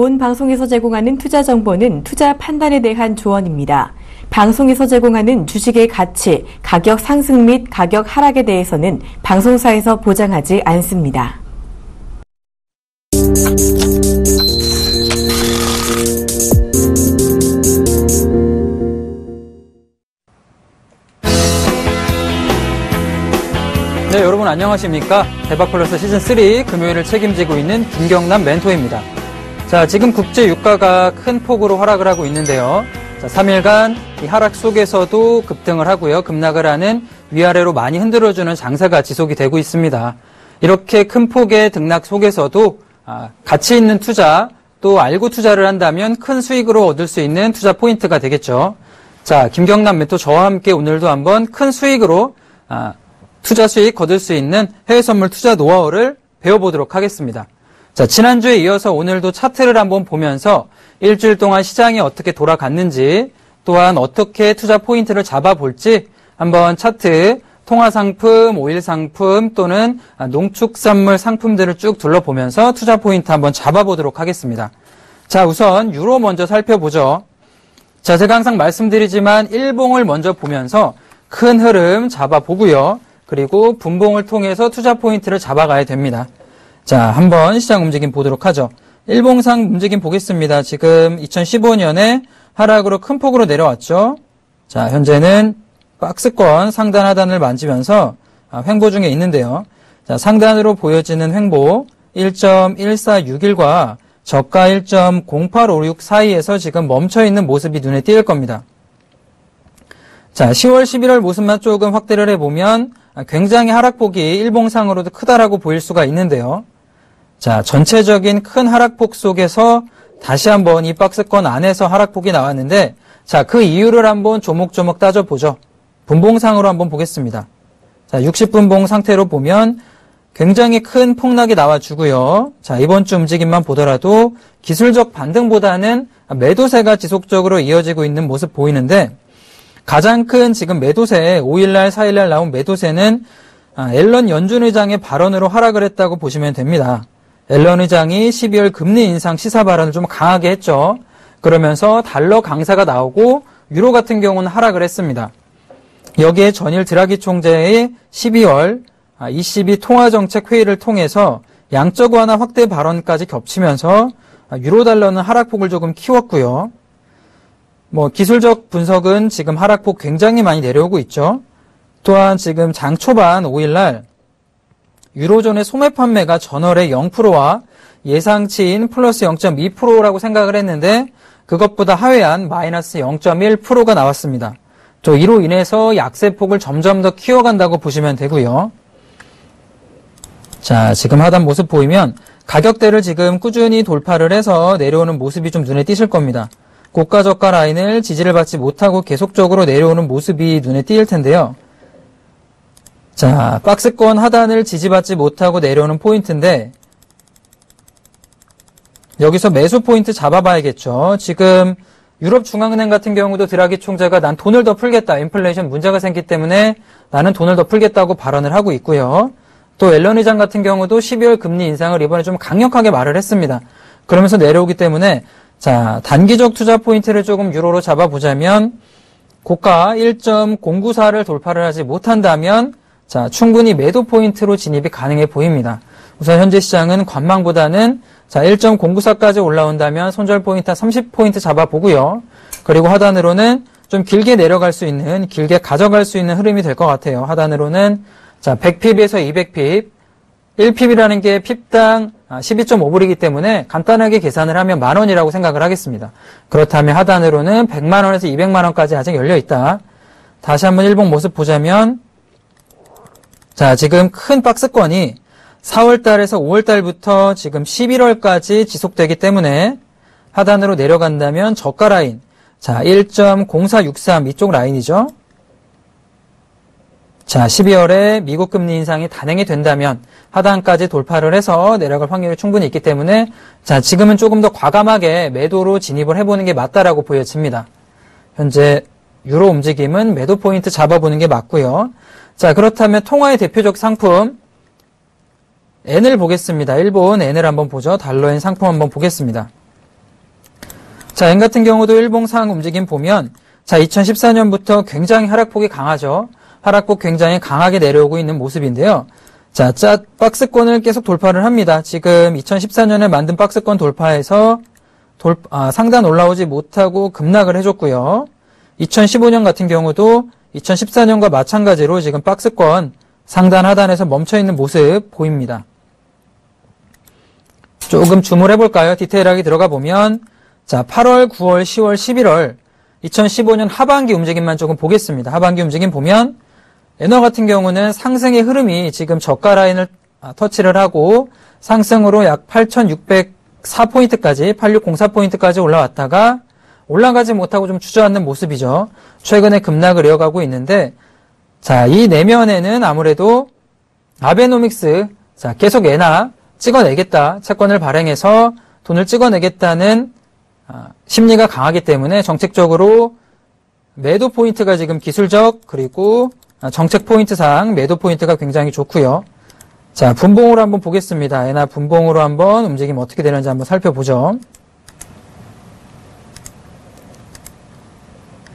본 방송에서 제공하는 투자 정보는 투자 판단에 대한 조언입니다. 방송에서 제공하는 주식의 가치, 가격 상승 및 가격 하락에 대해서는 방송사에서 보장하지 않습니다. 네, 여러분 안녕하십니까? 대박플러스 시즌3 금요일을 책임지고 있는 김경남 멘토입니다. 자, 지금 국제 유가가 큰 폭으로 하락을 하고 있는데요. 자, 3일간 이 하락 속에서도 급등을 하고요. 급락을 하는 위아래로 많이 흔들어주는 장세가 지속이 되고 있습니다. 이렇게 큰 폭의 등락 속에서도 가치 있는 투자, 또 알고 투자를 한다면 큰 수익으로 얻을 수 있는 투자 포인트가 되겠죠. 자, 김경남 멘토 저와 함께 오늘도 한번 큰 수익으로 투자 수익 거둘 수 있는 해외 선물 투자 노하우를 배워보도록 하겠습니다. 자, 지난주에 이어서 오늘도 차트를 한번 보면서 일주일 동안 시장이 어떻게 돌아갔는지, 또한 어떻게 투자 포인트를 잡아볼지 한번 차트, 통화상품, 오일상품 또는 농축산물 상품들을 쭉 둘러보면서 투자 포인트 한번 잡아보도록 하겠습니다. 자, 우선 유로 먼저 살펴보죠. 자, 제가 항상 말씀드리지만 일봉을 먼저 보면서 큰 흐름 잡아보고요. 그리고 분봉을 통해서 투자 포인트를 잡아가야 됩니다. 자, 한번 시장 움직임 보도록 하죠. 일봉상 움직임 보겠습니다. 지금 2015년에 하락으로 큰 폭으로 내려왔죠. 자, 현재는 박스권 상단 하단을 만지면서 횡보 중에 있는데요. 자, 상단으로 보여지는 횡보 1.1461과 저가 1.0856 사이에서 지금 멈춰있는 모습이 눈에 띄을 겁니다. 자, 10월, 11월 모습만 조금 확대를 해보면 굉장히 하락폭이 일봉상으로도 크다라고 보일 수가 있는데요. 자, 전체적인 큰 하락폭 속에서 다시 한번 이 박스권 안에서 하락폭이 나왔는데, 자, 그 이유를 한번 조목조목 따져보죠. 분봉상으로 한번 보겠습니다. 자, 60분봉 상태로 보면 굉장히 큰 폭락이 나와주고요. 자, 이번 주 움직임만 보더라도 기술적 반등보다는 매도세가 지속적으로 이어지고 있는 모습 보이는데, 가장 큰 지금 매도세, 5일날, 4일날 나온 매도세는 앨런 연준 의장의 발언으로 하락을 했다고 보시면 됩니다. 앨런 의장이 12월 금리 인상 시사 발언을 좀 강하게 했죠. 그러면서 달러 강세가 나오고 유로 같은 경우는 하락을 했습니다. 여기에 전일 드라기 총재의 12월 ECB 통화정책 회의를 통해서 양적 완화 확대 발언까지 겹치면서 유로 달러는 하락폭을 조금 키웠고요. 기술적 분석은 지금 하락폭 굉장히 많이 내려오고 있죠. 또한 지금 장 초반 5일날 유로존의 소매 판매가 전월의 0%와 예상치인 플러스 0.2%라고 생각을 했는데 그것보다 하회한 마이너스 0.1%가 나왔습니다. 또 이로 인해서 약세폭을 점점 더 키워간다고 보시면 되고요. 자, 지금 하단 모습 보이면 가격대를 지금 꾸준히 돌파를 해서 내려오는 모습이 좀 눈에 띄실 겁니다. 고가 저가 라인을 지지를 받지 못하고 계속적으로 내려오는 모습이 눈에 띄일 텐데요. 자, 박스권 하단을 지지받지 못하고 내려오는 포인트인데 여기서 매수 포인트 잡아봐야겠죠. 지금 유럽중앙은행 같은 경우도 드라기 총재가 난 돈을 더 풀겠다. 인플레이션 문제가 생기기 때문에 나는 돈을 더 풀겠다고 발언을 하고 있고요. 또 앨런 의장 같은 경우도 12월 금리 인상을 이번에 좀 강력하게 말을 했습니다. 그러면서 내려오기 때문에 자, 단기적 투자 포인트를 조금 유로로 잡아보자면 고가 1.094를 돌파를 하지 못한다면 자, 충분히 매도 포인트로 진입이 가능해 보입니다. 우선 현재 시장은 관망보다는 자, 1.094까지 올라온다면 손절 포인트 30포인트 잡아보고요. 그리고 하단으로는 좀 길게 내려갈 수 있는, 길게 가져갈 수 있는 흐름이 될 것 같아요. 하단으로는 자, 100핍에서 200핍, 1핍이라는 게 핍당 12.5불이기 때문에 간단하게 계산을 하면 만원이라고 생각을 하겠습니다. 그렇다면 하단으로는 100만원에서 200만원까지 아직 열려있다. 다시 한번 일봉 모습 보자면 자, 지금 큰 박스권이 4월달에서 5월달부터 지금 11월까지 지속되기 때문에 하단으로 내려간다면 저가 라인 자, 1.0463 이쪽 라인이죠. 자, 12월에 미국 금리 인상이 단행이 된다면 하단까지 돌파를 해서 내려갈 확률이 충분히 있기 때문에 자, 지금은 조금 더 과감하게 매도로 진입을 해보는 게 맞다라고 보여집니다. 현재 유로 움직임은 매도 포인트 잡아보는 게 맞고요. 자, 그렇다면 통화의 대표적 상품 N을 보겠습니다. 일본 N을 한번 보죠. 달러엔 상품 한번 보겠습니다. 자, 엔 같은 경우도 일봉상 움직임 보면, 자, 2014년부터 굉장히 하락폭이 강하죠. 하락폭 굉장히 강하게 내려오고 있는 모습인데요. 자, 박스권을 계속 돌파를 합니다. 지금 2014년에 만든 박스권 돌파해서 상단 올라오지 못하고 급락을 해줬고요. 2015년 같은 경우도 2014년과 마찬가지로 지금 박스권 상단 하단에서 멈춰있는 모습 보입니다. 조금 줌을 해볼까요? 디테일하게 들어가 보면, 자, 8월, 9월, 10월, 11월 2015년 하반기 움직임만 조금 보겠습니다. 하반기 움직임 보면 엔화 같은 경우는 상승의 흐름이 지금 저가 라인을 터치를 하고 상승으로 약 8,604포인트까지 8604포인트까지 올라왔다가 올라가지 못하고 좀 주저앉는 모습이죠. 최근에 급락을 이어가고 있는데, 자, 이 내면에는 아무래도 아베노믹스, 자, 계속 엔화 찍어내겠다, 채권을 발행해서 돈을 찍어내겠다는 심리가 강하기 때문에 정책적으로 매도 포인트가 지금 기술적 그리고 정책 포인트상 매도 포인트가 굉장히 좋고요. 자, 분봉으로 한번 보겠습니다. 엔화 분봉으로 한번 움직임 어떻게 되는지 한번 살펴보죠.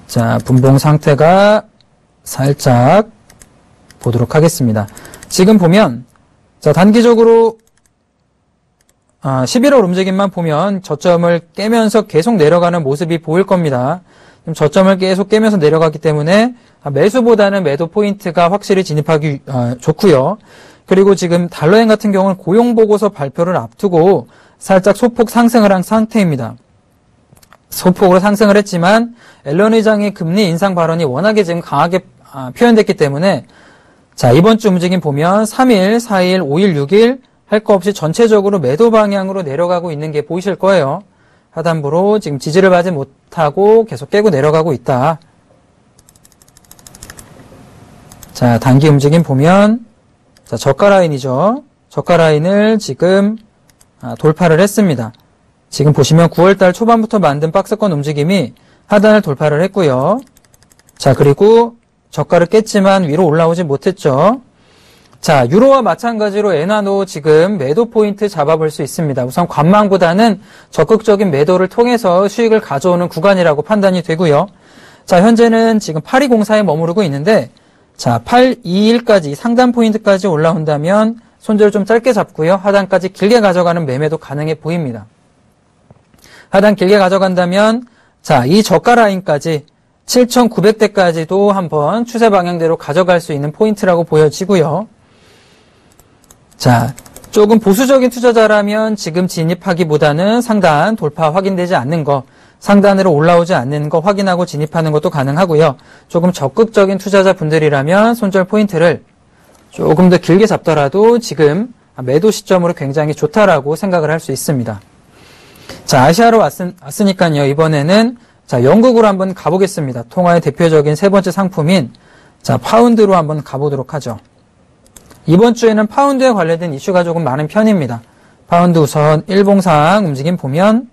자, 분봉 상태가 살짝 보도록 하겠습니다. 지금 보면, 자, 단기적으로 11월 움직임만 보면 저점을 깨면서 계속 내려가는 모습이 보일 겁니다. 저점을 계속 깨면서 내려가기 때문에 매수보다는 매도 포인트가 확실히 진입하기 좋고요. 그리고 지금 달러엔 같은 경우는 고용보고서 발표를 앞두고 살짝 소폭 상승을 한 상태입니다. 소폭으로 상승을 했지만 앨런 의장의 금리 인상 발언이 워낙에 지금 강하게 표현됐기 때문에, 자, 이번 주 움직임 보면 3일, 4일, 5일, 6일 할 거 없이 전체적으로 매도 방향으로 내려가고 있는 게 보이실 거예요. 하단부로 지금 지지를 받지 못하고 계속 깨고 내려가고 있다. 자, 단기 움직임 보면, 자, 저가 라인이죠. 저가 라인을 지금 돌파를 했습니다. 지금 보시면 9월달 초반부터 만든 박스권 움직임이 하단을 돌파를 했고요. 자, 그리고 저가를 깼지만 위로 올라오지 못했죠. 자, 유로와 마찬가지로 엔화도 지금 매도 포인트 잡아볼 수 있습니다. 우선 관망보다는 적극적인 매도를 통해서 수익을 가져오는 구간이라고 판단이 되고요. 자, 현재는 지금 8204에 머무르고 있는데, 자, 821까지 상단 포인트까지 올라온다면 손절을 좀 짧게 잡고요. 하단까지 길게 가져가는 매매도 가능해 보입니다. 하단 길게 가져간다면, 자, 이 저가 라인까지 7,900대까지도 한번 추세 방향대로 가져갈 수 있는 포인트라고 보여지고요. 자, 조금 보수적인 투자자라면 지금 진입하기보다는 상단 돌파 확인되지 않는 거, 상단으로 올라오지 않는 거 확인하고 진입하는 것도 가능하고요. 조금 적극적인 투자자분들이라면 손절 포인트를 조금 더 길게 잡더라도 지금 매도 시점으로 굉장히 좋다라고 생각을 할 수 있습니다. 자, 아시아로 왔으니까요. 이번에는 자, 영국으로 한번 가보겠습니다. 통화의 대표적인 세 번째 상품인, 자, 파운드로 한번 가보도록 하죠. 이번 주에는 파운드에 관련된 이슈가 조금 많은 편입니다. 파운드 우선 일봉상 움직임 보면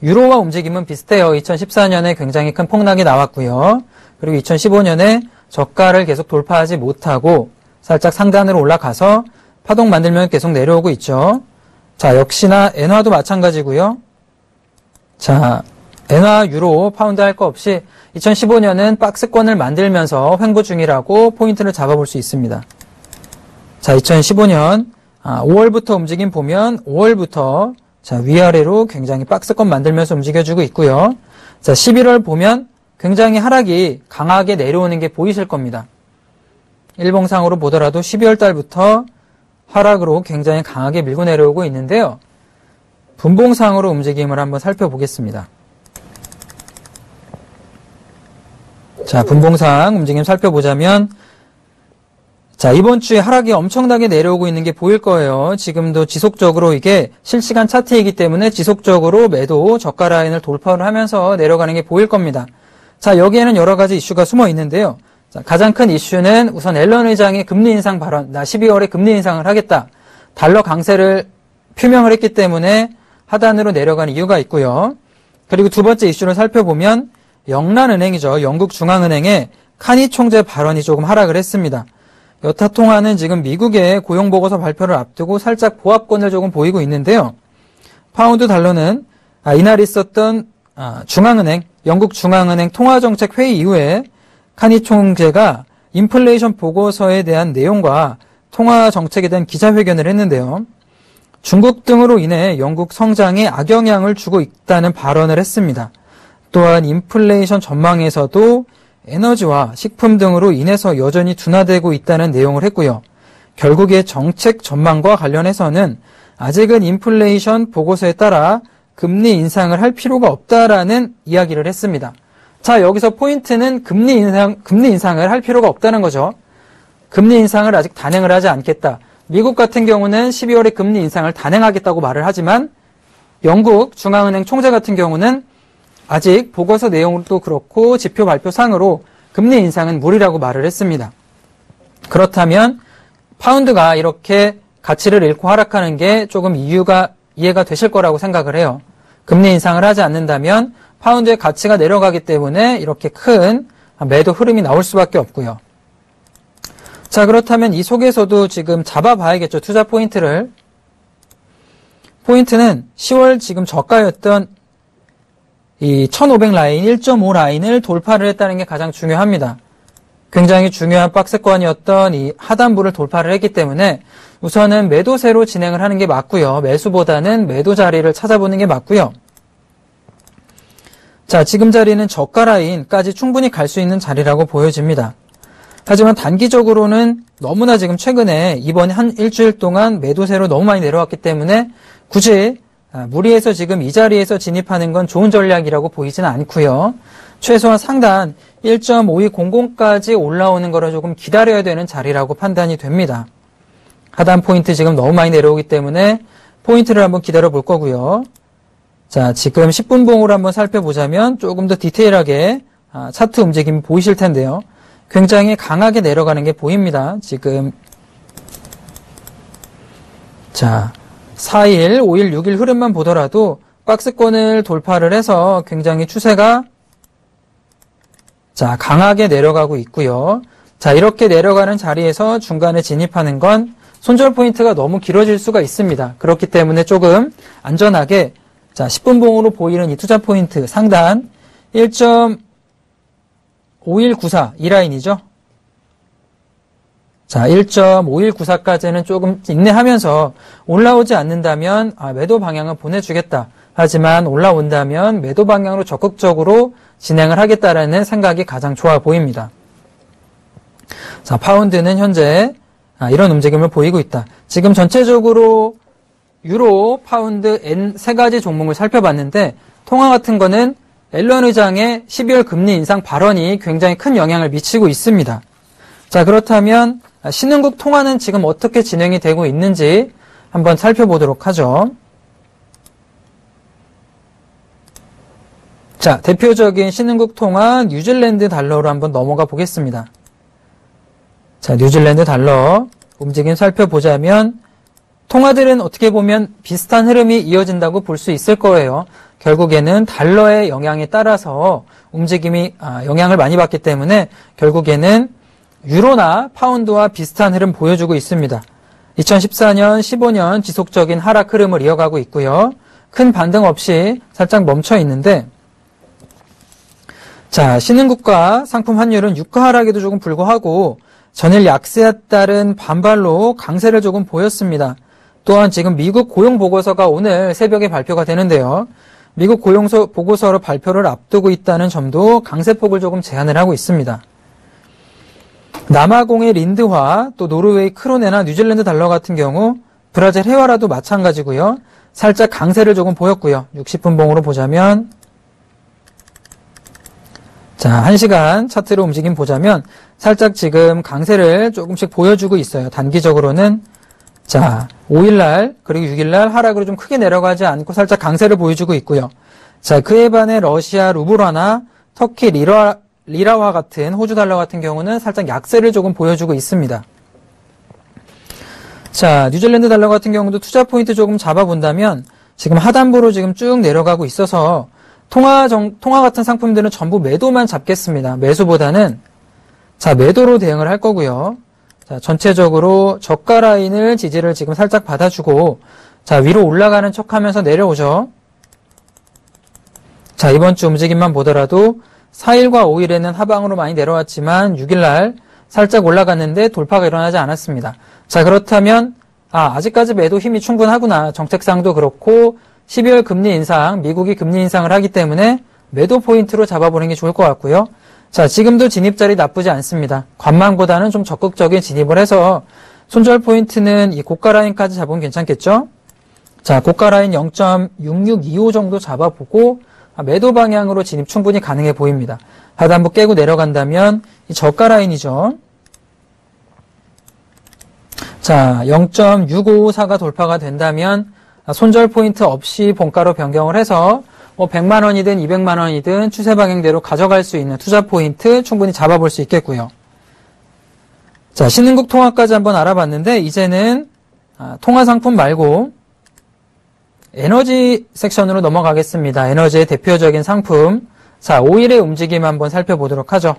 유로와 움직임은 비슷해요. 2014년에 굉장히 큰 폭락이 나왔고요. 그리고 2015년에 저가를 계속 돌파하지 못하고 살짝 상단으로 올라가서 파동 만들면 계속 내려오고 있죠. 자, 역시나 엔화도 마찬가지고요. 자, 엔화, 유로, 파운드 할 거 없이 2015년은 박스권을 만들면서 횡보 중이라고 포인트를 잡아볼 수 있습니다. 자, 2015년 5월부터 움직임 보면 5월부터 자, 위아래로 굉장히 박스권 만들면서 움직여주고 있고요. 자, 11월 보면 굉장히 하락이 강하게 내려오는 게 보이실 겁니다. 일봉상으로 보더라도 12월 달부터 하락으로 굉장히 강하게 밀고 내려오고 있는데요. 분봉상으로 움직임을 한번 살펴보겠습니다. 자, 분봉상 움직임 살펴보자면, 자, 이번 주에 하락이 엄청나게 내려오고 있는 게 보일 거예요. 지금도 지속적으로 이게 실시간 차트이기 때문에 지속적으로 매도 저가 라인을 돌파를 하면서 내려가는 게 보일 겁니다. 자, 여기에는 여러 가지 이슈가 숨어 있는데요. 자, 가장 큰 이슈는 우선 앨런 의장의 금리 인상 발언, 나 12월에 금리 인상을 하겠다. 달러 강세를 표명을 했기 때문에 하단으로 내려간 이유가 있고요. 그리고 두 번째 이슈를 살펴보면 영란은행이죠. 영국 중앙은행의 카니 총재 발언이 조금 하락을 했습니다. 여타 통화는 지금 미국의 고용보고서 발표를 앞두고 살짝 보합권을 조금 보이고 있는데요. 파운드 달러는 이날 있었던 중앙은행, 영국 중앙은행 통화정책회의 이후에 카니 총재가 인플레이션 보고서에 대한 내용과 통화정책에 대한 기자회견을 했는데요. 중국 등으로 인해 영국 성장에 악영향을 주고 있다는 발언을 했습니다. 또한 인플레이션 전망에서도 에너지와 식품 등으로 인해서 여전히 둔화되고 있다는 내용을 했고요. 결국에 정책 전망과 관련해서는 아직은 인플레이션 보고서에 따라 금리 인상을 할 필요가 없다라는 이야기를 했습니다. 자, 여기서 포인트는 금리 인상을 할 필요가 없다는 거죠. 금리 인상을 아직 단행을 하지 않겠다. 미국 같은 경우는 12월에 금리 인상을 단행하겠다고 말을 하지만 영국 중앙은행 총재 같은 경우는 아직 보고서 내용도 그렇고 지표 발표상으로 금리 인상은 무리라고 말을 했습니다. 그렇다면 파운드가 이렇게 가치를 잃고 하락하는 게 조금 이해가 되실 거라고 생각을 해요. 금리 인상을 하지 않는다면 파운드의 가치가 내려가기 때문에 이렇게 큰 매도 흐름이 나올 수밖에 없고요. 자, 그렇다면 이 속에서도 지금 잡아봐야겠죠. 투자 포인트를. 포인트는 10월 지금 저가였던 이 1500 라인, 1.5 라인을 돌파를 했다는 게 가장 중요합니다. 굉장히 중요한 박스권이었던 이 하단부를 돌파를 했기 때문에 우선은 매도세로 진행을 하는 게 맞고요. 매수보다는 매도 자리를 찾아보는 게 맞고요. 자, 지금 자리는 저가 라인까지 충분히 갈 수 있는 자리라고 보여집니다. 하지만 단기적으로는 너무나 지금 최근에 이번 한 일주일 동안 매도세로 너무 많이 내려왔기 때문에 굳이 무리해서 지금 이 자리에서 진입하는 건 좋은 전략이라고 보이지는 않고요. 최소한 상단 1.5200까지 올라오는 거를 조금 기다려야 되는 자리라고 판단이 됩니다. 하단 포인트 지금 너무 많이 내려오기 때문에 포인트를 한번 기다려 볼 거고요. 자, 지금 10분 봉으로 한번 살펴보자면 조금 더 디테일하게 차트 움직임이 보이실 텐데요. 굉장히 강하게 내려가는 게 보입니다. 지금 자, 4일, 5일, 6일 흐름만 보더라도 박스권을 돌파를 해서 굉장히 추세가 자, 강하게 내려가고 있고요. 자, 이렇게 내려가는 자리에서 중간에 진입하는 건 손절 포인트가 너무 길어질 수가 있습니다. 그렇기 때문에 조금 안전하게 자, 10분 봉으로 보이는 이 투자 포인트 상단 1.5194 이 라인이죠. 자, 1.5194까지는 조금 인내하면서 올라오지 않는다면 매도 방향은 보내주겠다. 하지만 올라온다면 매도 방향으로 적극적으로 진행을 하겠다라는 생각이 가장 좋아 보입니다. 자, 파운드는 현재 이런 움직임을 보이고 있다. 지금 전체적으로 유로, 파운드, 엔 세 가지 종목을 살펴봤는데 통화 같은 거는 앨런 의장의 12월 금리 인상 발언이 굉장히 큰 영향을 미치고 있습니다. 자, 그렇다면 신흥국 통화는 지금 어떻게 진행이 되고 있는지 한번 살펴보도록 하죠. 자, 대표적인 신흥국 통화 뉴질랜드 달러로 한번 넘어가 보겠습니다. 자, 뉴질랜드 달러 움직임 살펴보자면 통화들은 어떻게 보면 비슷한 흐름이 이어진다고 볼 수 있을 거예요. 결국에는 달러의 영향에 따라서 움직임이 영향을 많이 받기 때문에 결국에는 유로나 파운드와 비슷한 흐름 보여주고 있습니다. 2014년, 15년 지속적인 하락 흐름을 이어가고 있고요. 큰 반등 없이 살짝 멈춰 있는데 자, 신흥국가 상품 환율은 유가 하락에도 조금 불구하고 전일 약세에 따른 반발로 강세를 조금 보였습니다. 또한 지금 미국 고용 보고서가 오늘 새벽에 발표가 되는데요. 미국 고용 보고서로 발표를 앞두고 있다는 점도 강세폭을 조금 제한을 하고 있습니다. 남아공의 린드화, 또 노르웨이 크로네나 뉴질랜드 달러 같은 경우 브라질 헤와라도 마찬가지고요. 살짝 강세를 조금 보였고요. 60분 봉으로 보자면 자, 1시간 차트로 움직임 보자면 살짝 지금 강세를 조금씩 보여주고 있어요. 단기적으로는 자, 5일날 그리고 6일날 하락으로 좀 크게 내려가지 않고 살짝 강세를 보여주고 있고요. 자, 그에 반해 러시아 루블화나 터키 리라화 같은 호주 달러 같은 경우는 살짝 약세를 조금 보여주고 있습니다. 자, 뉴질랜드 달러 같은 경우도 투자 포인트 조금 잡아본다면 지금 하단부로 지금 쭉 내려가고 있어서 통화 같은 상품들은 전부 매도만 잡겠습니다. 매수보다는 자, 매도로 대응을 할 거고요. 자, 전체적으로 저가 라인을 지지를 지금 살짝 받아주고 자, 위로 올라가는 척 하면서 내려오죠. 자, 이번 주 움직임만 보더라도 4일과 5일에는 하방으로 많이 내려왔지만 6일날 살짝 올라갔는데 돌파가 일어나지 않았습니다. 자, 그렇다면 아직까지 매도 힘이 충분하구나. 정책상도 그렇고 12월 금리 인상, 미국이 금리 인상을 하기 때문에 매도 포인트로 잡아보는 게 좋을 것 같고요. 자, 지금도 진입자리 나쁘지 않습니다. 관망보다는 좀 적극적인 진입을 해서 손절 포인트는 이 고가 라인까지 잡으면 괜찮겠죠? 자, 고가 라인 0.6625 정도 잡아보고 매도 방향으로 진입 충분히 가능해 보입니다. 하단부 깨고 내려간다면 이 저가 라인이죠. 자, 0.6554가 돌파가 된다면 손절 포인트 없이 본가로 변경을 해서 100만 원이든 200만 원이든 추세 방향대로 가져갈 수 있는 투자 포인트 충분히 잡아볼 수 있겠고요. 자, 신흥국 통화까지 한번 알아봤는데 이제는 통화 상품 말고 에너지 섹션으로 넘어가겠습니다. 에너지의 대표적인 상품. 자, 오일의 움직임 한번 살펴보도록 하죠.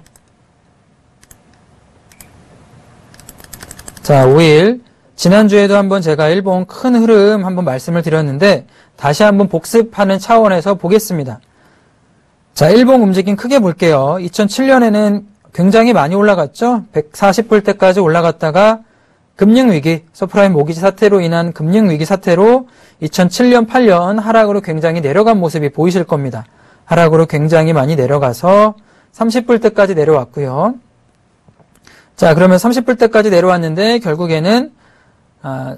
자, 오일. 지난주에도 한번 제가 일본 큰 흐름 한번 말씀을 드렸는데 다시 한번 복습하는 차원에서 보겠습니다. 자, 일본 움직임 크게 볼게요. 2007년에는 굉장히 많이 올라갔죠. 140불대까지 올라갔다가 금융위기, 서프라임 모기지 사태로 인한 금융위기 사태로 2007년, 8년 하락으로 굉장히 내려간 모습이 보이실 겁니다. 하락으로 굉장히 많이 내려가서 30불대까지 내려왔고요. 자, 그러면 30불대까지 내려왔는데 결국에는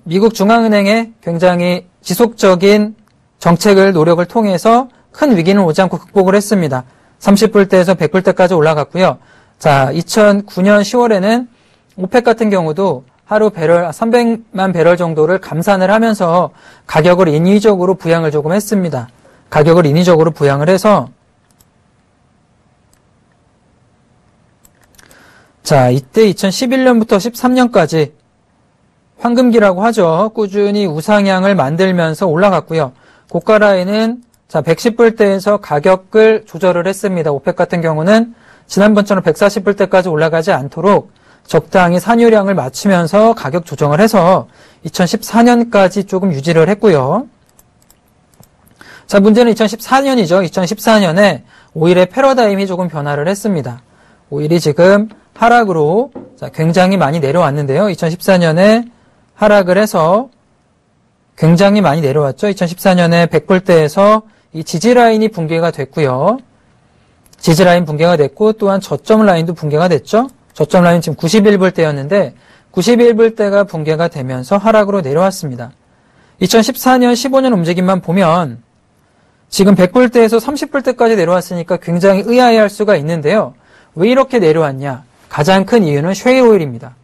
미국 중앙은행의 굉장히 지속적인 정책을 노력을 통해서 큰 위기는 오지 않고 극복을 했습니다. 30불대에서 100불대까지 올라갔고요. 자, 2009년 10월에는 오펙 같은 경우도 하루 300만 배럴 정도를 감산을 하면서 가격을 인위적으로 부양을 조금 했습니다. 가격을 인위적으로 부양을 해서 자, 이때 2011년부터 13년까지 황금기라고 하죠. 꾸준히 우상향을 만들면서 올라갔고요. 고가 라인은 자, 110불대에서 가격을 조절을 했습니다. 오펙 같은 경우는 지난번처럼 140불대까지 올라가지 않도록 적당히 산유량을 맞추면서 가격 조정을 해서 2014년까지 조금 유지를 했고요. 자, 문제는 2014년이죠. 2014년에 오일의 패러다임이 조금 변화를 했습니다. 오일이 지금 하락으로 굉장히 많이 내려왔는데요. 2014년에 하락을 해서 굉장히 많이 내려왔죠. 2014년에 100불대에서 이 지지라인이 붕괴가 됐고요. 지지라인 붕괴가 됐고 또한 저점 라인도 붕괴가 됐죠. 저점 라인 지금 91불대였는데 91불대가 붕괴가 되면서 하락으로 내려왔습니다. 2014년, 15년 움직임만 보면 지금 100불대에서 30불대까지 내려왔으니까 굉장히 의아해할 수가 있는데요. 왜 이렇게 내려왔냐? 가장 큰 이유는 쉐일 오일입니다.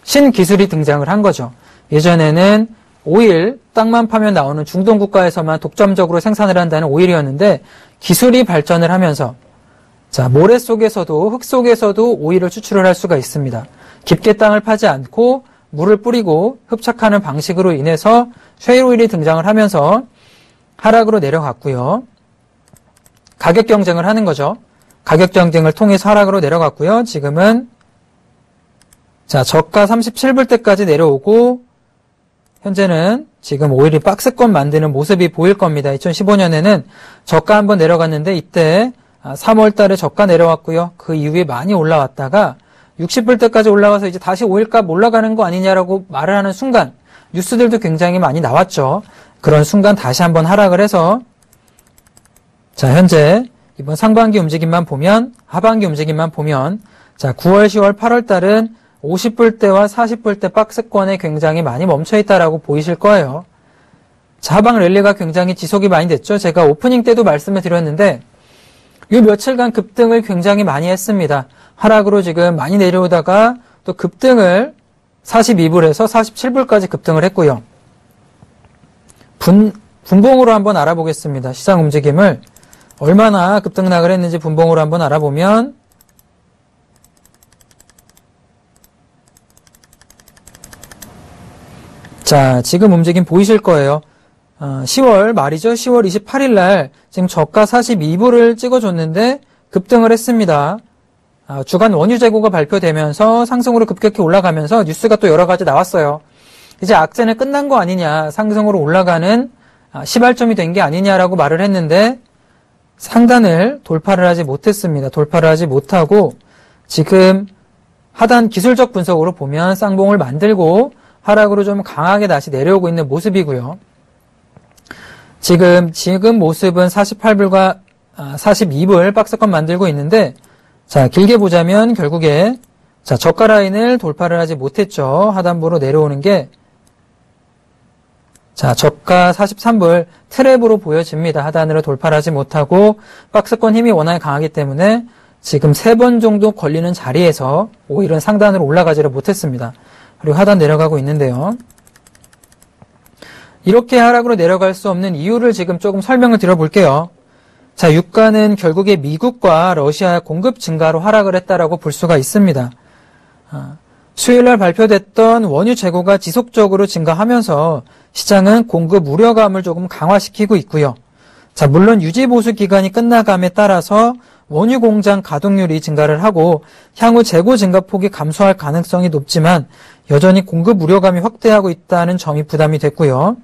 신기술이 등장을 한 거죠. 예전에는 오일, 땅만 파면 나오는 중동 국가에서만 독점적으로 생산을 한다는 오일이었는데 기술이 발전을 하면서 자, 모래 속에서도 흙 속에서도 오일을 추출을 할 수가 있습니다. 깊게 땅을 파지 않고 물을 뿌리고 흡착하는 방식으로 인해서 쉐일 오일이 등장을 하면서 하락으로 내려갔고요. 가격 경쟁을 하는 거죠. 가격 경쟁을 통해서 하락으로 내려갔고요. 지금은 자, 저가 37불대까지 내려오고 현재는 지금 오일이 박스권 만드는 모습이 보일 겁니다. 2015년에는 저가 한번 내려갔는데 이때 3월 달에 저가 내려왔고요. 그 이후에 많이 올라왔다가 60불대까지 올라가서 이제 다시 오일값 올라가는 거 아니냐라고 말을 하는 순간 뉴스들도 굉장히 많이 나왔죠. 그런 순간 다시 한번 하락을 해서 자, 현재 이번 상반기 움직임만 보면 하반기 움직임만 보면 자, 9월, 10월, 8월 달은 50불대와 40불대 박스권에 굉장히 많이 멈춰있다라고 보이실 거예요. 자, 하방 랠리가 굉장히 지속이 많이 됐죠. 제가 오프닝 때도 말씀을 드렸는데 이 며칠간 급등을 굉장히 많이 했습니다. 하락으로 지금 많이 내려오다가 또 급등을 42불에서 47불까지 급등을 했고요. 분봉으로 한번 알아보겠습니다. 시장 움직임을 얼마나 급등락을 했는지 분봉으로 한번 알아보면 자, 지금 움직임 보이실 거예요. 10월 말이죠. 10월 28일 날 지금 저가 42불을 찍어줬는데 급등을 했습니다. 주간 원유 재고가 발표되면서 상승으로 급격히 올라가면서 뉴스가 또 여러 가지 나왔어요. 이제 악재는 끝난 거 아니냐, 상승으로 올라가는 시발점이 된 게 아니냐라고 말을 했는데 상단을 돌파를 하지 못했습니다. 돌파를 하지 못하고 지금 하단 기술적 분석으로 보면 쌍봉을 만들고 하락으로 좀 강하게 다시 내려오고 있는 모습이고요. 지금 모습은 48불과 42불 박스권 만들고 있는데, 자, 길게 보자면 결국에, 자, 저가 라인을 돌파를 하지 못했죠. 하단부로 내려오는 게, 자, 저가 43불 트랩으로 보여집니다. 하단으로 돌파를 하지 못하고, 박스권 힘이 워낙에 강하기 때문에 지금 3번 정도 걸리는 자리에서 오일은 상단으로 올라가지를 못했습니다. 그리고 하단 내려가고 있는데요. 이렇게 하락으로 내려갈 수 없는 이유를 지금 조금 설명을 드려볼게요. 자, 유가는 결국에 미국과 러시아 공급 증가로 하락을 했다라고 볼 수가 있습니다. 수요일날 발표됐던 원유 재고가 지속적으로 증가하면서 시장은 공급 우려감을 조금 강화시키고 있고요. 자, 물론 유지 보수 기간이 끝나감에 따라서 원유 공장 가동률이 증가를 하고 향후 재고 증가폭이 감소할 가능성이 높지만 여전히 공급 우려감이 확대하고 있다는 점이 부담이 됐고요.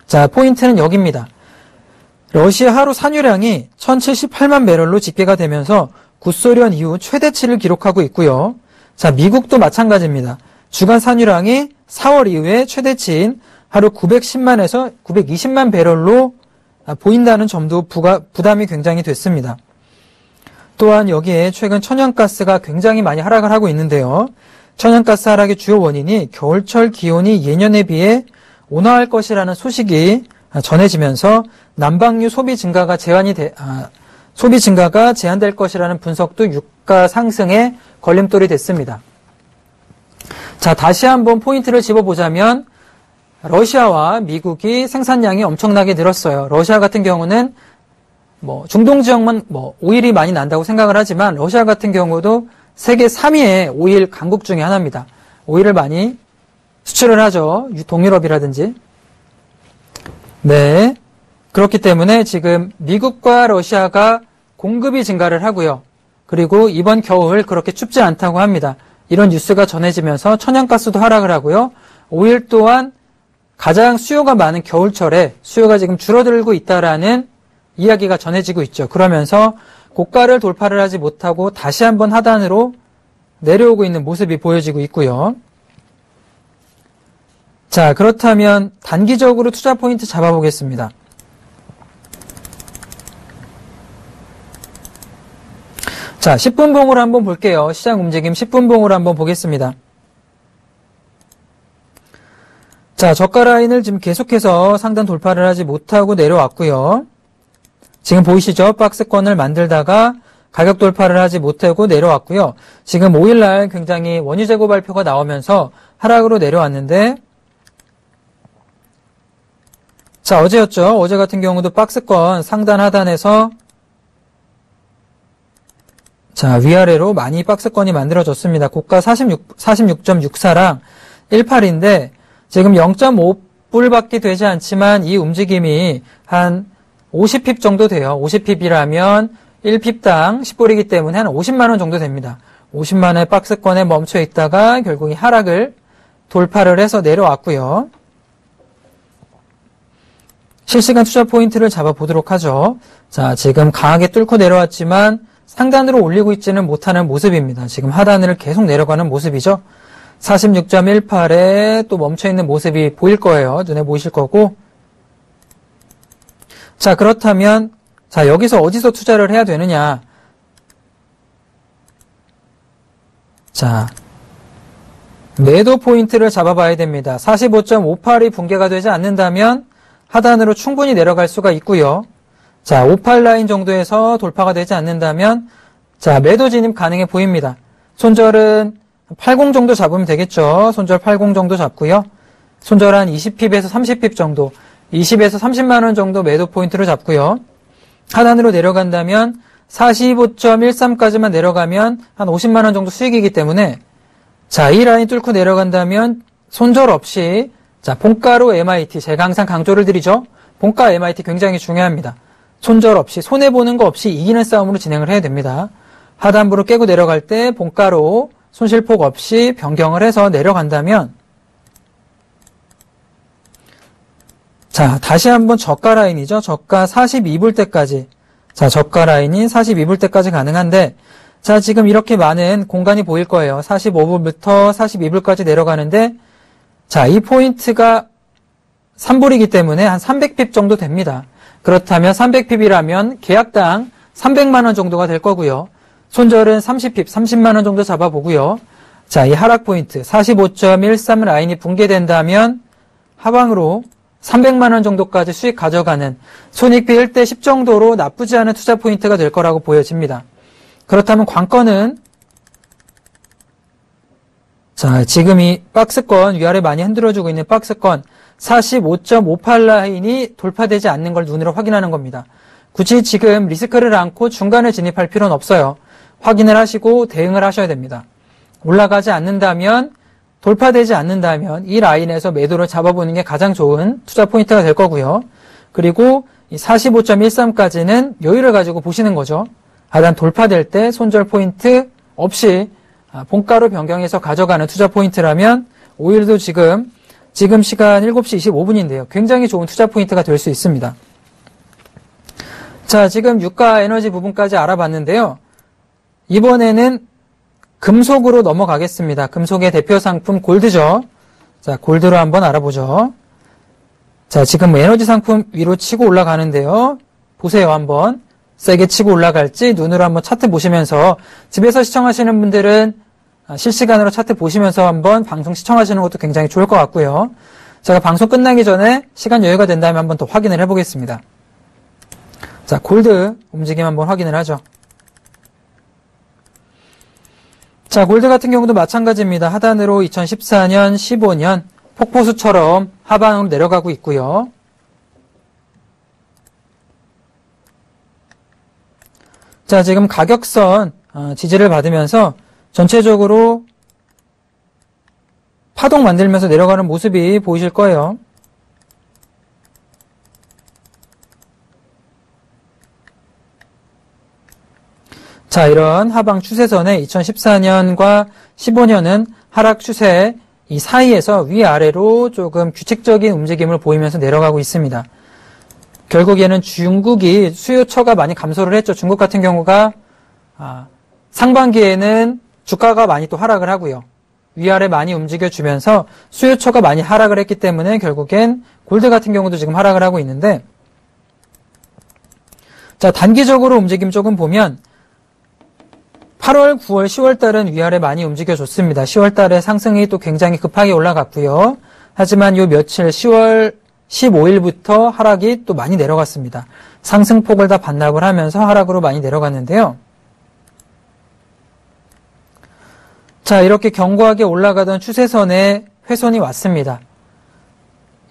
자, 포인트는 여기입니다. 러시아 하루 산유량이 1078만 배럴로 집계가 되면서 구소련 이후 최대치를 기록하고 있고요. 자, 미국도 마찬가지입니다. 주간 산유량이 4월 이후에 최대치인 하루 910만에서 920만 배럴로 보인다는 점도 부담이 굉장히 됐습니다. 또한 여기에 최근 천연가스가 굉장히 많이 하락을 하고 있는데요. 천연가스 하락의 주요 원인이 겨울철 기온이 예년에 비해 온화할 것이라는 소식이 전해지면서 난방유 소비 증가가 제한될 것이라는 분석도 유가 상승에 걸림돌이 됐습니다. 자, 다시 한번 포인트를 집어보자면 러시아와 미국이 생산량이 엄청나게 늘었어요. 러시아 같은 경우는 중동 지역만 오일이 많이 난다고 생각을 하지만 러시아 같은 경우도 세계 3위의 오일 강국 중에 하나입니다. 오일을 많이 수출을 하죠. 동유럽이라든지. 네. 그렇기 때문에 지금 미국과 러시아가 공급이 증가를 하고요. 그리고 이번 겨울 그렇게 춥지 않다고 합니다. 이런 뉴스가 전해지면서 천연가스도 하락을 하고요. 오일 또한 가장 수요가 많은 겨울철에 수요가 지금 줄어들고 있다라는 이야기가 전해지고 있죠. 그러면서 고가를 돌파를 하지 못하고 다시 한번 하단으로 내려오고 있는 모습이 보여지고 있고요. 자, 그렇다면 단기적으로 투자 포인트 잡아보겠습니다. 자, 10분 봉으로 한번 볼게요. 시장 움직임 10분 봉으로 한번 보겠습니다. 자, 저가 라인을 지금 계속해서 상단 돌파를 하지 못하고 내려왔고요. 지금 보이시죠? 박스권을 만들다가 가격 돌파를 하지 못하고 내려왔고요. 지금 5일날 굉장히 원유 재고 발표가 나오면서 하락으로 내려왔는데, 자, 어제였죠. 어제 같은 경우도 박스권 상단 하단에서 자, 위아래로 많이 박스권이 만들어졌습니다. 고가 46.64랑 18인데 지금 0.5불밖에 되지 않지만 이 움직임이 한 50핍 정도 돼요. 50핍이라면 1핍당 10불이기 때문에 한 50만 원 정도 됩니다. 50만 원의 박스권에 멈춰 있다가 결국 이 하락을 돌파를 해서 내려왔고요. 실시간 투자 포인트를 잡아보도록 하죠. 자, 지금 강하게 뚫고 내려왔지만 상단으로 올리고 있지는 못하는 모습입니다. 지금 하단을 계속 내려가는 모습이죠. 46.18에 또 멈춰있는 모습이 보일 거예요. 눈에 보이실 거고. 자, 그렇다면 자, 여기서 어디서 투자를 해야 되느냐. 자, 매도 포인트를 잡아봐야 됩니다. 45.58이 붕괴가 되지 않는다면 하단으로 충분히 내려갈 수가 있고요. 자, 58 라인 정도에서 돌파가 되지 않는다면 자, 매도 진입 가능해 보입니다. 손절은 80 정도 잡으면 되겠죠. 손절 80 정도 잡고요. 손절 한 20핍에서 30핍 정도, 20에서 30만 원 정도 매도 포인트를 잡고요. 하단으로 내려간다면 45.13까지만 내려가면 한 50만 원 정도 수익이기 때문에 자, 이 라인 뚫고 내려간다면 손절 없이 자, 본가로 MIT, 제가 항상 강조를 드리죠. 본가 MIT 굉장히 중요합니다. 손절 없이, 손해보는 거 없이 이기는 싸움으로 진행을 해야 됩니다. 하단부로 깨고 내려갈 때 본가로 손실폭 없이 변경을 해서 내려간다면 자, 다시 한번 저가 라인이죠. 저가 42불 때까지 자, 저가 라인이 42불대까지 가능한데, 자, 지금 이렇게 많은 공간이 보일 거예요. 45불부터 42불까지 내려가는데, 자, 이 포인트가 3불이기 때문에 한 300핍 정도 됩니다. 그렇다면 300핍이라면 계약당 300만원 정도가 될 거고요. 손절은 30핍, 30만원 정도 잡아보고요. 자, 이 하락 포인트 45.13 라인이 붕괴된다면 하방으로 300만원 정도까지 수익 가져가는 손익비 1대 10 정도로 나쁘지 않은 투자 포인트가 될 거라고 보여집니다. 그렇다면 관건은 자, 지금 이 박스권 위아래 많이 흔들어주고 있는 박스권 45.58 라인이 돌파되지 않는 걸 눈으로 확인하는 겁니다. 굳이 지금 리스크를 안고 중간에 진입할 필요는 없어요. 확인을 하시고 대응을 하셔야 됩니다. 올라가지 않는다면, 돌파되지 않는다면 이 라인에서 매도를 잡아보는 게 가장 좋은 투자 포인트가 될 거고요. 그리고 이 45.13까지는 여유를 가지고 보시는 거죠. 하단 돌파될 때 손절 포인트 없이 본가로 변경해서 가져가는 투자 포인트라면 오일도 지금 시간 7시 25분인데요. 굉장히 좋은 투자 포인트가 될 수 있습니다. 자, 지금 유가 에너지 부분까지 알아봤는데요. 이번에는 금속으로 넘어가겠습니다. 금속의 대표 상품 골드죠. 자, 골드로 한번 알아보죠. 자, 지금 에너지 상품 위로 치고 올라가는데요. 보세요, 한번. 세게 치고 올라갈지 눈으로 한번 차트 보시면서 집에서 시청하시는 분들은 실시간으로 차트 보시면서 한번 방송 시청하시는 것도 굉장히 좋을 것 같고요. 제가 방송 끝나기 전에 시간 여유가 된다면 한번 더 확인을 해보겠습니다. 자, 골드 움직임 한번 확인을 하죠. 자, 골드 같은 경우도 마찬가지입니다. 하단으로 2014년, 15년 폭포수처럼 하방으로 내려가고 있고요. 자, 지금 가격선 지지를 받으면서 전체적으로 파동 만들면서 내려가는 모습이 보이실 거예요. 자, 이런 하방 추세선에 2014년과 15년은 하락 추세 이 사이에서 위아래로 조금 규칙적인 움직임을 보이면서 내려가고 있습니다. 결국에는 중국이 수요처가 많이 감소를 했죠. 중국 같은 경우가 상반기에는 주가가 많이 또 하락을 하고요. 위아래 많이 움직여주면서 수요처가 많이 하락을 했기 때문에 결국엔 골드 같은 경우도 지금 하락을 하고 있는데, 자, 단기적으로 움직임 조금 보면 8월, 9월, 10월 달은 위아래 많이 움직여줬습니다. 10월 달에 상승이 또 굉장히 급하게 올라갔고요. 하지만 요 며칠 10월 15일부터 하락이 또 많이 내려갔습니다. 상승폭을 다 반납을 하면서 하락으로 많이 내려갔는데요. 자, 이렇게 견고하게 올라가던 추세선에 훼손이 왔습니다.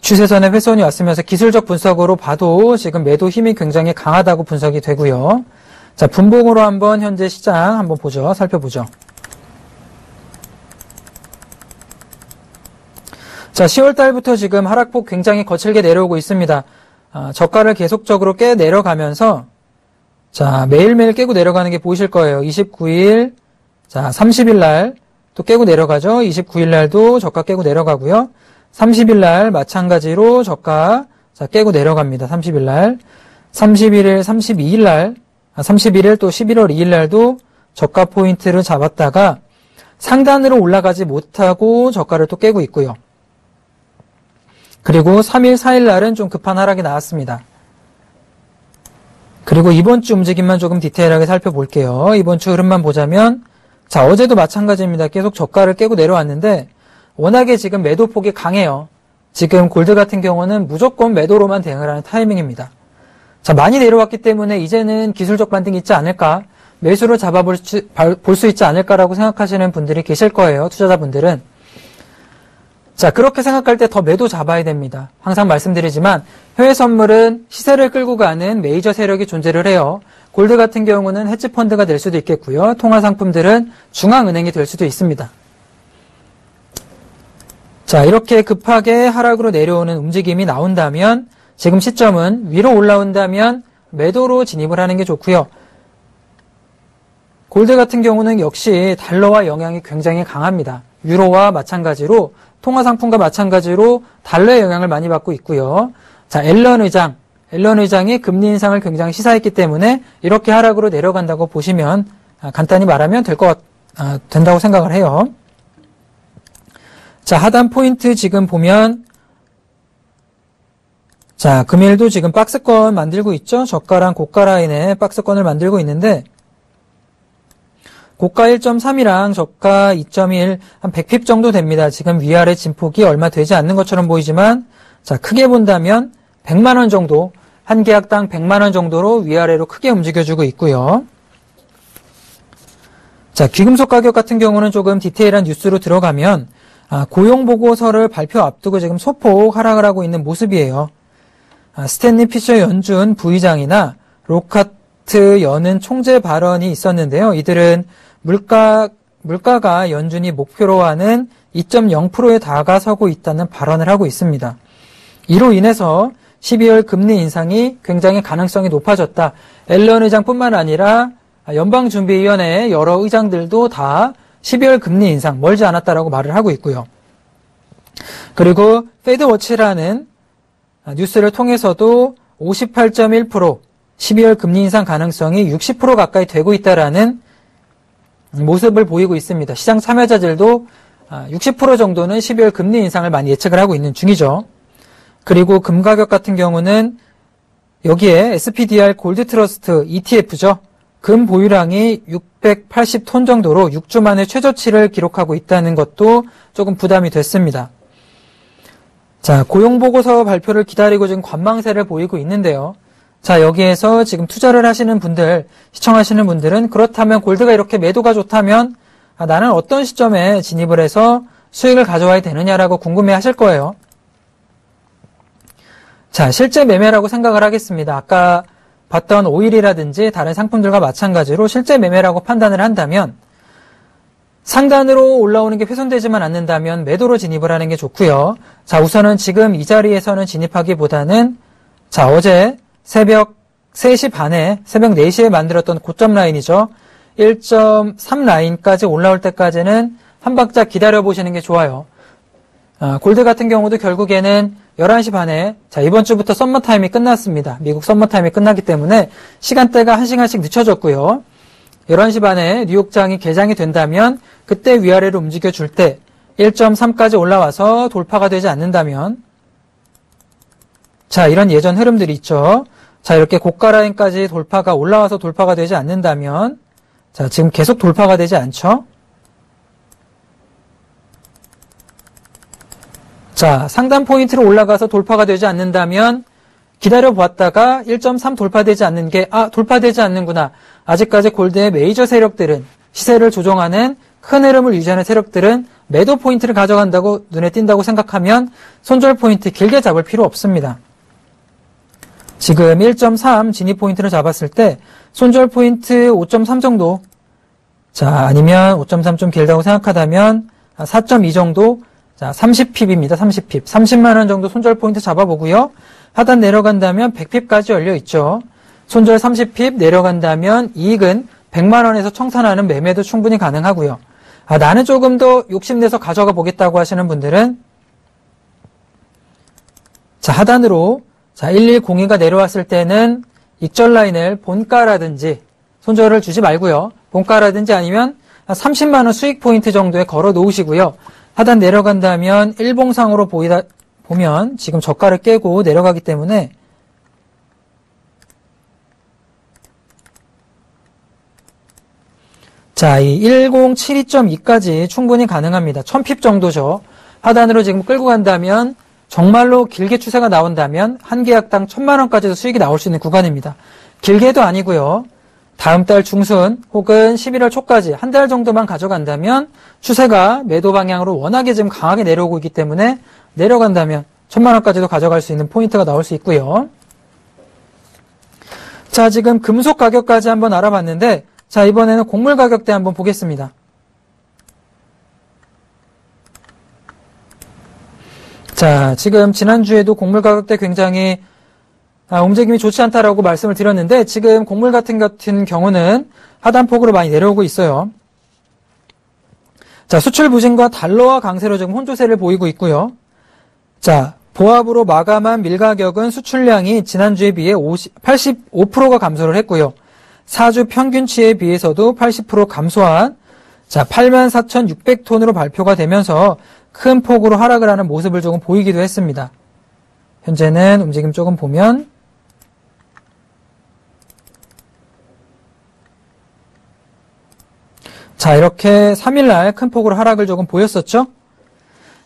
추세선에 훼손이 왔으면서 기술적 분석으로 봐도 지금 매도 힘이 굉장히 강하다고 분석이 되고요. 자, 분봉으로 한번 현재 시장 한번 보죠. 살펴보죠. 자, 10월 달부터 지금 하락폭 굉장히 거칠게 내려오고 있습니다. 저가를 계속적으로 깨 내려가면서 자, 매일매일 깨고 내려가는 게 보이실 거예요. 29일, 자, 30일 날 또 깨고 내려가죠. 29일 날도 저가 깨고 내려가고요. 30일 날 마찬가지로 저가 자, 깨고 내려갑니다. 30일 날. 31일, 32일 날 31일 또 11월 2일 날도 저가 포인트를 잡았다가 상단으로 올라가지 못하고 저가를 또 깨고 있고요. 그리고 3일, 4일 날은 좀 급한 하락이 나왔습니다. 그리고 이번 주 움직임만 조금 디테일하게 살펴볼게요. 이번 주 흐름만 보자면 자, 어제도 마찬가지입니다. 계속 저가를 깨고 내려왔는데 워낙에 지금 매도폭이 강해요. 지금 골드 같은 경우는 무조건 매도로만 대응을 하는 타이밍입니다. 자, 많이 내려왔기 때문에 이제는 기술적 반등이 있지 않을까, 매수를 잡아볼 수 있지 않을까라고 생각하시는 분들이 계실 거예요. 투자자분들은. 자, 그렇게 생각할 때 더 매도 잡아야 됩니다. 항상 말씀드리지만 해외 선물은 시세를 끌고 가는 메이저 세력이 존재를 해요. 골드 같은 경우는 헤지펀드가 될 수도 있겠고요. 통화 상품들은 중앙은행이 될 수도 있습니다. 자, 이렇게 급하게 하락으로 내려오는 움직임이 나온다면 지금 시점은 위로 올라온다면 매도로 진입을 하는 게 좋고요. 골드 같은 경우는 역시 달러와 영향이 굉장히 강합니다. 유로와 마찬가지로 통화 상품과 마찬가지로 달러의 영향을 많이 받고 있고요. 자, 앨런 앨런 의장이 금리 인상을 굉장히 시사했기 때문에 이렇게 하락으로 내려간다고 보시면 간단히 말하면 된다고 생각을 해요. 자, 하단 포인트 지금 보면 자, 금일도 지금 박스권 만들고 있죠. 저가랑 고가 라인에 박스권을 만들고 있는데 고가 1.3이랑 저가 2.1, 한 100핍 정도 됩니다. 지금 위아래 진폭이 얼마 되지 않는 것처럼 보이지만 자, 크게 본다면 100만 원 정도, 한 계약당 100만 원 정도로 위아래로 크게 움직여주고 있고요. 자, 귀금속 가격 같은 경우는 조금 디테일한 뉴스로 들어가면 고용보고서를 발표 앞두고 지금 소폭 하락을 하고 있는 모습이에요. 스탠리 피셔 연준 부의장이나 로카트 여는 총재 발언이 있었는데요. 이들은 물가가 연준이 목표로 하는 2.0%에 다가서고 있다는 발언을 하고 있습니다. 이로 인해서 12월 금리 인상이 굉장히 가능성이 높아졌다. 앨런 의장뿐만 아니라 연방준비위원회의 여러 의장들도 다 12월 금리 인상 멀지 않았다라고 말을 하고 있고요. 그리고 페드워치라는 뉴스를 통해서도 58.1%, 12월 금리 인상 가능성이 60% 가까이 되고 있다라는 모습을 보이고 있습니다. 시장 참여자들도 60% 정도는 12월 금리 인상을 많이 예측을 하고 있는 중이죠. 그리고 금 가격 같은 경우는 여기에 SPDR 골드 트러스트 ETF죠. 금 보유량이 680톤 정도로 6주 만에 최저치를 기록하고 있다는 것도 조금 부담이 됐습니다. 자, 고용보고서 발표를 기다리고 지금 관망세를 보이고 있는데요. 자, 여기에서 지금 투자를 하시는 분들, 시청하시는 분들은 그렇다면 골드가 이렇게 매도가 좋다면 나는 어떤 시점에 진입을 해서 수익을 가져와야 되느냐라고 궁금해 하실 거예요. 자, 실제 매매라고 생각을 하겠습니다. 아까 봤던 오일이라든지 다른 상품들과 마찬가지로 실제 매매라고 판단을 한다면 상단으로 올라오는 게 훼손되지만 않는다면 매도로 진입을 하는 게 좋고요. 자, 우선은 지금 이 자리에서는 진입하기보다는 자, 어제 새벽 3시 반에 새벽 4시에 만들었던 고점 라인이죠. 1.3 라인까지 올라올 때까지는 한 박자 기다려보시는 게 좋아요. 골드 같은 경우도 결국에는 11시 반에 자, 이번 주부터 썸머타임이 끝났습니다. 미국 썸머타임이 끝났기 때문에 시간대가 1시간씩 늦춰졌고요. 11시 반에 뉴욕장이 개장이 된다면 그때 위아래로 움직여줄 때 1.3까지 올라와서 돌파가 되지 않는다면 자, 이런 예전 흐름들이 있죠. 자, 이렇게 고가 라인까지 돌파가 올라와서 돌파가 되지 않는다면 자, 지금 계속 돌파가 되지 않죠. 자, 상단 포인트로 올라가서 돌파가 되지 않는다면 기다려보았다가 1.3 돌파되지 않는 게 돌파되지 않는구나. 아직까지 골드의 메이저 세력들은 시세를 조종하는 큰 흐름을 유지하는 세력들은 매도 포인트를 가져간다고 눈에 띈다고 생각하면 손절 포인트 길게 잡을 필요 없습니다. 지금 1.3 진입 포인트를 잡았을 때 손절 포인트 5.3 정도 자, 아니면 5.3 좀 길다고 생각하다면 4.2 정도 자, 30핍입니다. 30핍. 30만 원 정도 손절 포인트 잡아보고요. 하단 내려간다면 100핍까지 열려 있죠. 손절 30핍 내려간다면 이익은 100만 원에서 청산하는 매매도 충분히 가능하고요. 나는 조금 더 욕심내서 가져가 보겠다고 하시는 분들은 자, 하단으로 자, 1102가 내려왔을 때는 익절 라인을 본가라든지 손절을 주지 말고요. 본가라든지 아니면 30만 원 수익 포인트 정도에 걸어 놓으시고요. 하단 내려간다면 일봉상으로 보면 지금 저가를 깨고 내려가기 때문에 자, 이 1072.2까지 충분히 가능합니다. 1000핍 정도죠. 하단으로 지금 끌고 간다면 정말로 길게 추세가 나온다면 한 계약당 1000만 원까지도 수익이 나올 수 있는 구간입니다. 길게도 아니고요. 다음 달 중순 혹은 11월 초까지 한 달 정도만 가져간다면 추세가 매도 방향으로 워낙에 지금 강하게 내려오고 있기 때문에 내려간다면 1000만 원까지도 가져갈 수 있는 포인트가 나올 수 있고요. 자, 지금 금속 가격까지 한번 알아봤는데 자, 이번에는 곡물 가격대 한번 보겠습니다. 자, 지금 지난주에도 곡물 가격대 굉장히 움직임이 좋지 않다라고 말씀을 드렸는데 지금 곡물 같은 경우는 하단폭으로 많이 내려오고 있어요. 자, 수출 부진과 달러화 강세로 지금 혼조세를 보이고 있고요. 자, 보합으로 마감한 밀 가격은 수출량이 지난주에 비해 85%가 감소를 했고요. 4주 평균치에 비해서도 80% 감소한 84,600톤으로 발표가 되면서 큰 폭으로 하락을 하는 모습을 조금 보이기도 했습니다. 현재는 움직임 조금 보면 이렇게 3일날 큰 폭으로 하락을 조금 보였었죠.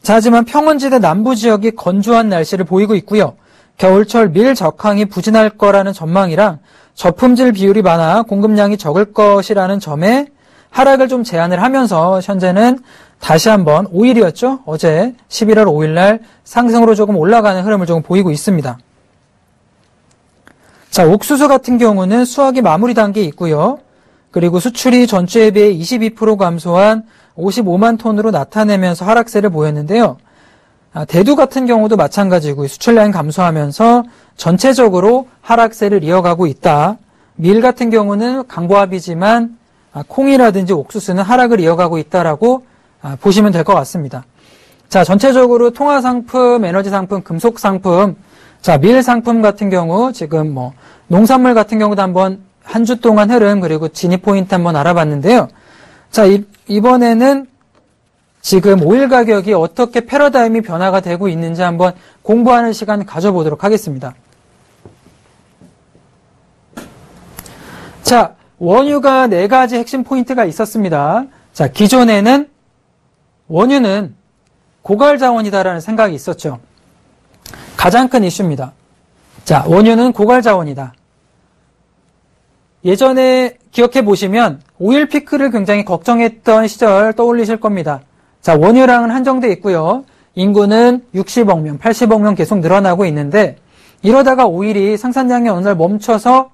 하지만 평원지대 남부 지역이 건조한 날씨를 보이고 있고요. 겨울철 밀 적항이 부진할 거라는 전망이랑 저품질 비율이 많아 공급량이 적을 것이라는 점에 하락을 좀 제한을 하면서 현재는 다시 한번 5일이었죠. 어제 11월 5일날 상승으로 조금 올라가는 흐름을 조금 보이고 있습니다. 옥수수 같은 경우는 수확이 마무리 단계에 있고요. 그리고 수출이 전주에 비해 22% 감소한 55만 톤으로 나타내면서 하락세를 보였는데요. 대두 같은 경우도 마찬가지고 수출량이 감소하면서 전체적으로 하락세를 이어가고 있다. 밀 같은 경우는 강보합이지만 콩이라든지 옥수수는 하락을 이어가고 있다라고 보시면 될 것 같습니다. 전체적으로 통화상품, 에너지상품, 금속상품, 밀 상품 같은 경우 지금 농산물 같은 경우도 한번 한 주 동안 흐름 그리고 진입 포인트 한번 알아봤는데요. 이번에는 지금 오일 가격이 어떻게 패러다임이 변화가 되고 있는지 한번 공부하는 시간 가져보도록 하겠습니다. 원유가 4가지 핵심 포인트가 있었습니다. 기존에는 원유는 고갈 자원이다라는 생각이 있었죠. 가장 큰 이슈입니다. 원유는 고갈 자원이다. 예전에 기억해 보시면 오일 피크를 굉장히 걱정했던 시절 떠올리실 겁니다. 원유량은 한정돼 있고요. 인구는 60억 명, 80억 명 계속 늘어나고 있는데 이러다가 오일이 생산량이 어느 날 멈춰서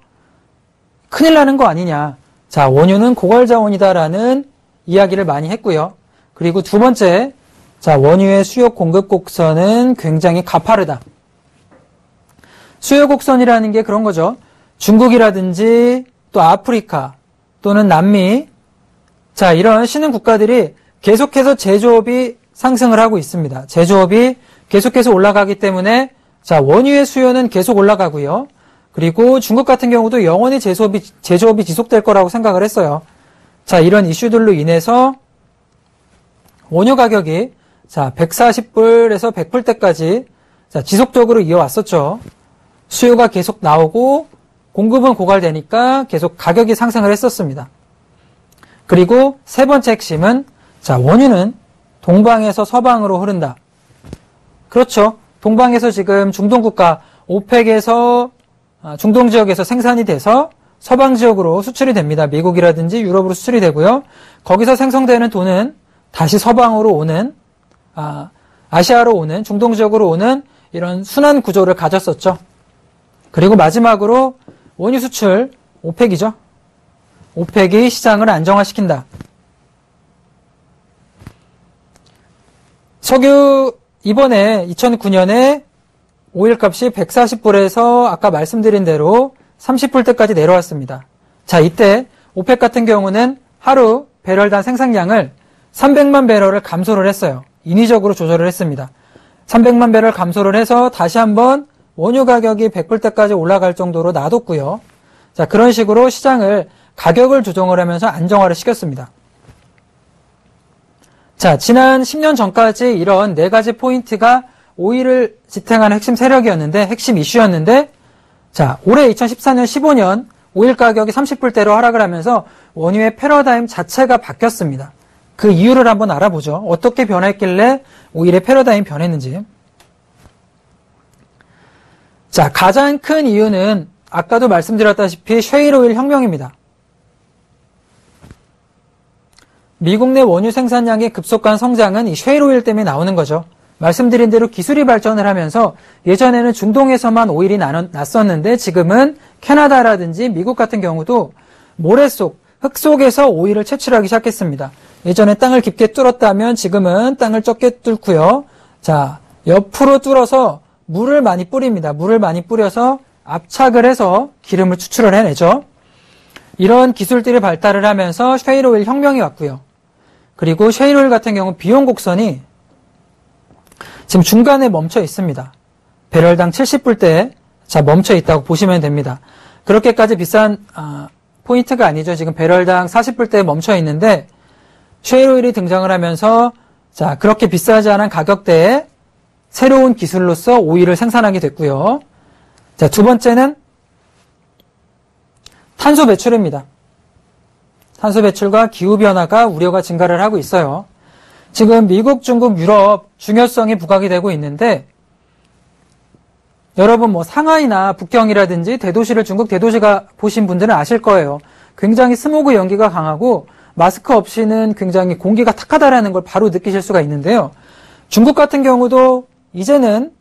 큰일 나는 거 아니냐. 원유는 고갈 자원이다라는 이야기를 많이 했고요. 그리고 두 번째, 원유의 수요 공급 곡선은 굉장히 가파르다. 수요 곡선이라는 게 그런 거죠. 중국이라든지 또 아프리카 또는 남미, 이런 신흥 국가들이 계속해서 제조업이 상승을 하고 있습니다. 제조업이 계속해서 올라가기 때문에 원유의 수요는 계속 올라가고요. 그리고 중국 같은 경우도 영원히 제조업이 지속될 거라고 생각을 했어요. 이런 이슈들로 인해서 원유 가격이 140불에서 100불대까지 지속적으로 이어왔었죠. 수요가 계속 나오고 공급은 고갈되니까 계속 가격이 상승을 했었습니다. 그리고 세 번째 핵심은 원유는 동방에서 서방으로 흐른다. 그렇죠. 동방에서 지금 중동 국가 오펙에서 중동 지역에서 생산이 돼서 서방 지역으로 수출이 됩니다. 미국이라든지 유럽으로 수출이 되고요. 거기서 생성되는 돈은 다시 서방으로 오는 아시아로 오는 중동 지역으로 오는 이런 순환 구조를 가졌었죠. 그리고 마지막으로 원유 수출 오펙이죠. 오펙이 시장을 안정화시킨다. 석유 이번에 2009년에 오일값이 140불에서 아까 말씀드린 대로 30불대까지 내려왔습니다. 이때 오펙 같은 경우는 하루 배럴당 생산량을 300만 배럴을 감소를 했어요. 인위적으로 조절을 했습니다. 300만 배럴 감소를 해서 다시 한번 원유 가격이 100불대까지 올라갈 정도로 놔뒀고요. 그런 식으로 시장을 가격을 조정을 하면서 안정화를 시켰습니다. 지난 10년 전까지 이런 4가지 포인트가 오일을 지탱하는 핵심 세력이었는데, 핵심 이슈였는데, 올해 2014년, 15년 오일 가격이 30불대로 하락을 하면서 원유의 패러다임 자체가 바뀌었습니다. 그 이유를 한번 알아보죠. 어떻게 변했길래 오일의 패러다임이 변했는지. 가장 큰 이유는 아까도 말씀드렸다시피 셰일 오일 혁명입니다. 미국 내 원유 생산량의 급속한 성장은 이 셰일 오일 때문에 나오는 거죠. 말씀드린 대로 기술이 발전을 하면서 예전에는 중동에서만 오일이 났었는데 지금은 캐나다라든지 미국 같은 경우도 모래 속, 흙 속에서 오일을 채취하기 시작했습니다. 예전에 땅을 깊게 뚫었다면 지금은 땅을 적게 뚫고요. 옆으로 뚫어서 물을 많이 뿌립니다. 물을 많이 뿌려서 압착을 해서 기름을 추출을 해내죠. 이런 기술들이 발달을 하면서 셰일 오일 혁명이 왔고요. 그리고 셰일 오일 같은 경우 비용 곡선이 지금 중간에 멈춰 있습니다. 배럴당 70불대에 멈춰 있다고 보시면 됩니다. 그렇게까지 비싼 포인트가 아니죠. 지금 배럴당 40불대에 멈춰 있는데 쉐일오일이 등장을 하면서 그렇게 비싸지 않은 가격대에 새로운 기술로서 오일을 생산하게 됐고요. 두 번째는 탄소 배출입니다. 탄소 배출과 기후변화가 우려가 증가를 하고 있어요. 지금 미국, 중국, 유럽 중요성이 부각이 되고 있는데 여러분 상하이나 북경이라든지 대도시를 중국 대도시가 보신 분들은 아실 거예요. 굉장히 스모그 연기가 강하고 마스크 없이는 굉장히 공기가 탁하다라는 걸 바로 느끼실 수가 있는데요. 중국 같은 경우도 이제는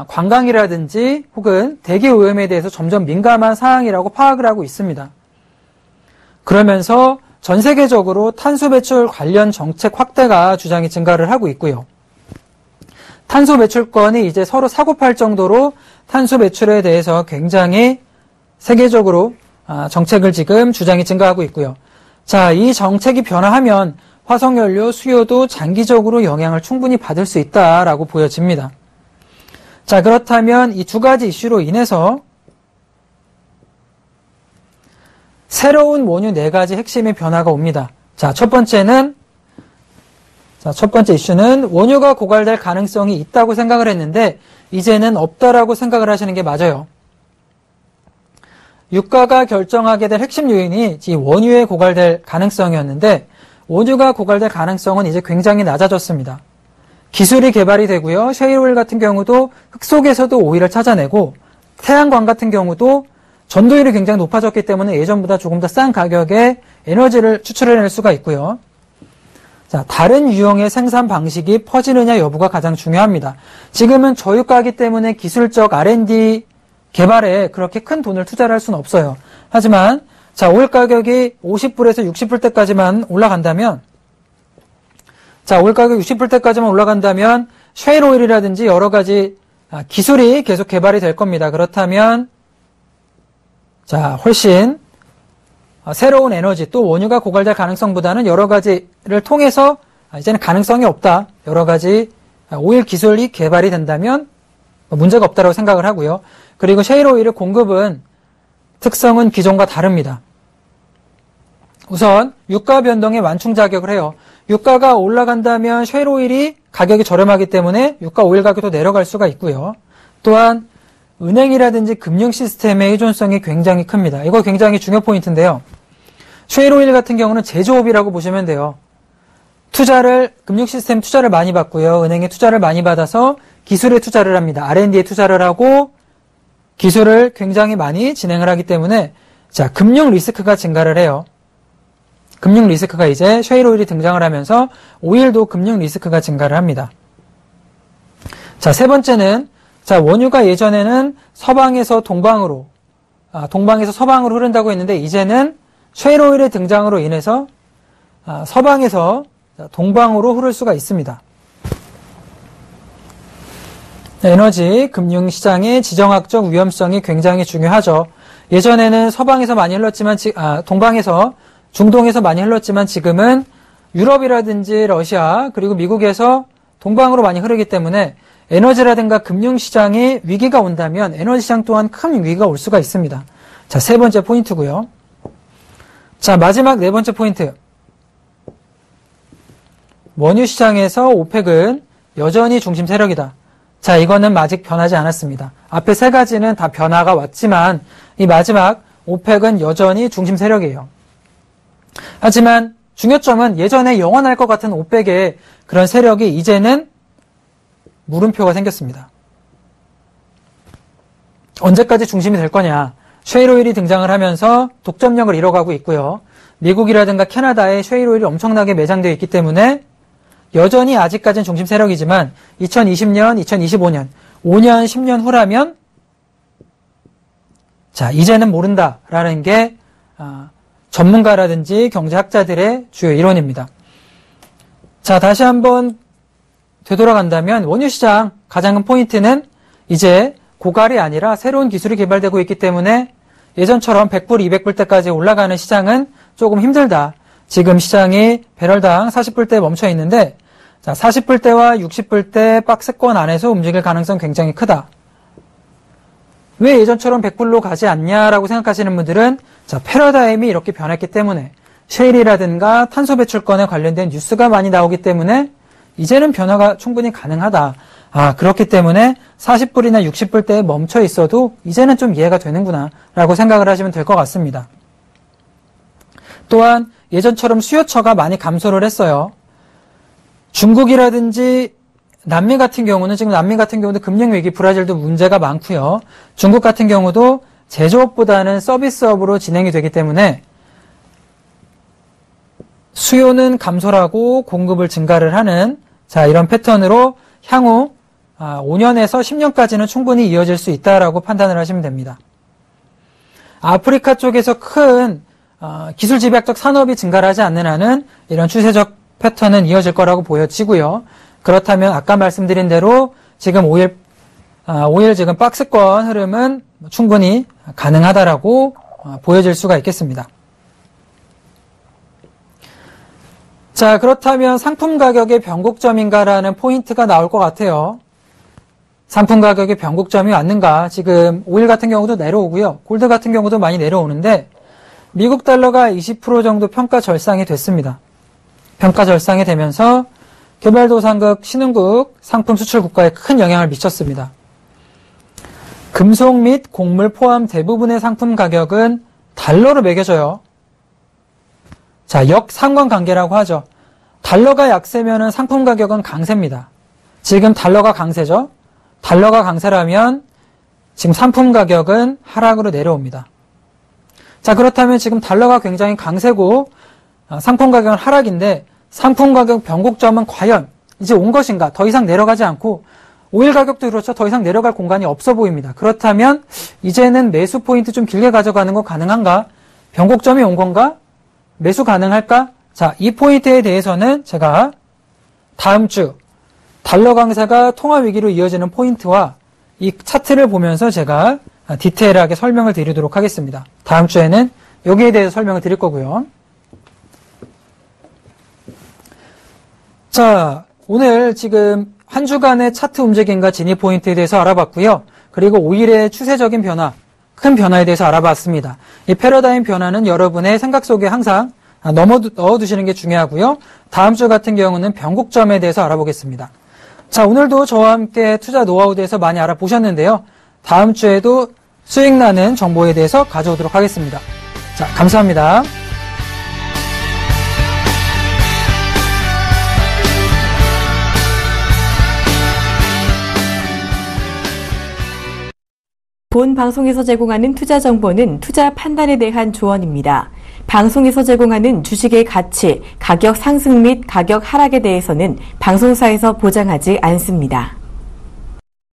관광이라든지 혹은 대기 오염에 대해서 점점 민감한 사항이라고 파악을 하고 있습니다. 그러면서 전 세계적으로 탄소 배출 관련 정책 확대가 주장이 증가를 하고 있고요. 탄소 배출권이 이제 서로 사고팔 정도로 탄소 배출에 대해서 굉장히 세계적으로 정책을 지금 주장이 증가하고 있고요. 이 정책이 변화하면 화석연료 수요도 장기적으로 영향을 충분히 받을 수 있다라고 보여집니다. 그렇다면 이 두 가지 이슈로 인해서 새로운 원유 4가지 핵심의 변화가 옵니다. 첫 번째 이슈는 원유가 고갈될 가능성이 있다고 생각을 했는데 이제는 없다라고 생각을 하시는 게 맞아요. 유가가 결정하게 될 핵심 요인이 이 원유에 고갈될 가능성이었는데 원유가 고갈될 가능성은 이제 굉장히 낮아졌습니다. 기술이 개발이 되고요. 셰일오일 같은 경우도 흙 속에서도 오일을 찾아내고 태양광 같은 경우도 전도율이 굉장히 높아졌기 때문에 예전보다 조금 더 싼 가격에 에너지를 추출해낼 수가 있고요. 다른 유형의 생산 방식이 퍼지느냐 여부가 가장 중요합니다. 지금은 저유가이기 때문에 기술적 R&D 개발에 그렇게 큰 돈을 투자를 할 수는 없어요. 하지만 오일 가격이 50불에서 60불대까지만 올라간다면 오일 가격이 60불대까지만 올라간다면 셰일 오일이라든지 여러 가지 기술이 계속 개발이 될 겁니다. 그렇다면 훨씬 새로운 에너지 또 원유가 고갈될 가능성보다는 여러 가지를 통해서 이제는 가능성이 없다. 여러 가지 오일 기술이 개발이 된다면 문제가 없다고 생각을 하고요. 그리고 셰일 오일의 공급은 특성은 기존과 다릅니다. 우선 유가 변동에 완충 작용을 해요. 유가가 올라간다면 셰일 오일이 가격이 저렴하기 때문에 유가 오일 가격도 내려갈 수가 있고요. 또한 은행이라든지 금융 시스템의 의존성이 굉장히 큽니다. 이거 굉장히 중요 포인트인데요. 셰일 오일 같은 경우는 제조업이라고 보시면 돼요. 금융 시스템 투자를 많이 받고요. 은행에 투자를 많이 받아서 기술에 투자를 합니다. R&D에 투자를 하고 기술을 굉장히 많이 진행을 하기 때문에 금융 리스크가 증가를 해요. 금융 리스크가 이제 셰일 오일이 등장을 하면서 오일도 금융 리스크가 증가를 합니다. 세 번째는 원유가 예전에는 서방에서 동방으로 흐른다고 했는데 이제는 셰일 오일의 등장으로 인해서 서방에서 동방으로 흐를 수가 있습니다. 에너지 금융시장의 지정학적 위험성이 굉장히 중요하죠. 예전에는 서방에서 많이 흘렀지만 중동에서 많이 흘렀지만 지금은 유럽이라든지 러시아 그리고 미국에서 동방으로 많이 흐르기 때문에 에너지라든가 금융시장에 위기가 온다면 에너지시장 또한 큰 위기가 올 수가 있습니다. 세 번째 포인트고요. 마지막 네 번째 포인트. 원유시장에서 오펙은 여전히 중심 세력이다. 이거는 아직 변하지 않았습니다. 앞에 세 가지는 다 변화가 왔지만 이 마지막 오펙은 여전히 중심 세력이에요. 하지만 중요점은 예전에 영원할 것 같은 오펙의 그런 세력이 이제는 물음표가 생겼습니다. 언제까지 중심이 될 거냐? 셰일 오일이 등장을 하면서 독점력을 잃어가고 있고요. 미국이라든가 캐나다에 셰일 오일이 엄청나게 매장되어 있기 때문에 여전히 아직까지는 중심 세력이지만 2020년, 2025년, 5년, 10년 후라면 이제는 모른다라는 게 전문가라든지 경제학자들의 주요 이론입니다. 다시 한번 되돌아간다면 원유시장 가장 큰 포인트는 이제 고갈이 아니라 새로운 기술이 개발되고 있기 때문에 예전처럼 100불, 200불대까지 올라가는 시장은 조금 힘들다. 지금 시장이 배럴당 40불대에 멈춰 있는데 자, 40불대와 60불대 박스권 안에서 움직일 가능성 굉장히 크다. 왜 예전처럼 100불로 가지 않냐라고 생각하시는 분들은 자, 패러다임이 이렇게 변했기 때문에 셰일이라든가 탄소 배출권에 관련된 뉴스가 많이 나오기 때문에 이제는 변화가 충분히 가능하다. 그렇기 때문에 40불이나 60불대에 멈춰 있어도 이제는 좀 이해가 되는구나 라고 생각을 하시면 될 것 같습니다. 또한 예전처럼 수요처가 많이 감소를 했어요. 중국이라든지 남미 같은 경우는 지금 남미 같은 경우도 금융위기, 브라질도 문제가 많고요. 중국 같은 경우도 제조업보다는 서비스업으로 진행이 되기 때문에 수요는 감소를 하고 공급을 증가를 하는 자 이런 패턴으로 향후 5년에서 10년까지는 충분히 이어질 수 있다라고 판단을 하시면 됩니다. 아프리카 쪽에서 큰 기술 집약적 산업이 증가를 하지 않는 한은 이런 추세적 패턴은 이어질 거라고 보여지고요. 그렇다면 아까 말씀드린 대로 지금 5일 지금 박스권 흐름은 충분히 가능하다라고 보여질 수가 있겠습니다. 자, 그렇다면 상품 가격의 변곡점인가라는 포인트가 나올 것 같아요. 상품 가격의 변곡점이 왔는가? 지금 오일 같은 경우도 내려오고요. 골드 같은 경우도 많이 내려오는데 미국 달러가 20% 정도 평가 절상이 됐습니다. 평가 절상이 되면서 개발도상국, 신흥국, 상품 수출 국가에 큰 영향을 미쳤습니다. 금속 및 곡물 포함 대부분의 상품 가격은 달러로 매겨져요. 자, 역상관관계라고 하죠. 달러가 약세면은 상품 가격은 강세입니다. 지금 달러가 강세죠. 달러가 강세라면 지금 상품 가격은 하락으로 내려옵니다. 자, 그렇다면 지금 달러가 굉장히 강세고 상품 가격은 하락인데 상품 가격 변곡점은 과연 이제 온 것인가? 더 이상 내려가지 않고 오일 가격도 그렇죠. 더 이상 내려갈 공간이 없어 보입니다. 그렇다면 이제는 매수 포인트 좀 길게 가져가는 거 가능한가? 변곡점이 온 건가? 매수 가능할까? 자, 이 포인트에 대해서는 제가 다음 주 달러 강세가 통화 위기로 이어지는 포인트와 이 차트를 보면서 제가 디테일하게 설명을 드리도록 하겠습니다. 다음 주에는 여기에 대해서 설명을 드릴 거고요. 자, 오늘 지금 한 주간의 차트 움직임과 진입 포인트에 대해서 알아봤고요. 그리고 5일의 추세적인 변화, 큰 변화에 대해서 알아봤습니다. 이 패러다임 변화는 여러분의 생각 속에 항상 넣어두시는 게 중요하고요. 다음 주 같은 경우는 변곡점에 대해서 알아보겠습니다. 자, 오늘도 저와 함께 투자 노하우에 대해서 많이 알아보셨는데요. 다음 주에도 수익 나는 정보에 대해서 가져오도록 하겠습니다. 자, 감사합니다. 본 방송에서 제공하는 투자 정보는 투자 판단에 대한 조언입니다. 방송에서 제공하는 주식의 가치, 가격 상승 및 가격 하락에 대해서는 방송사에서 보장하지 않습니다.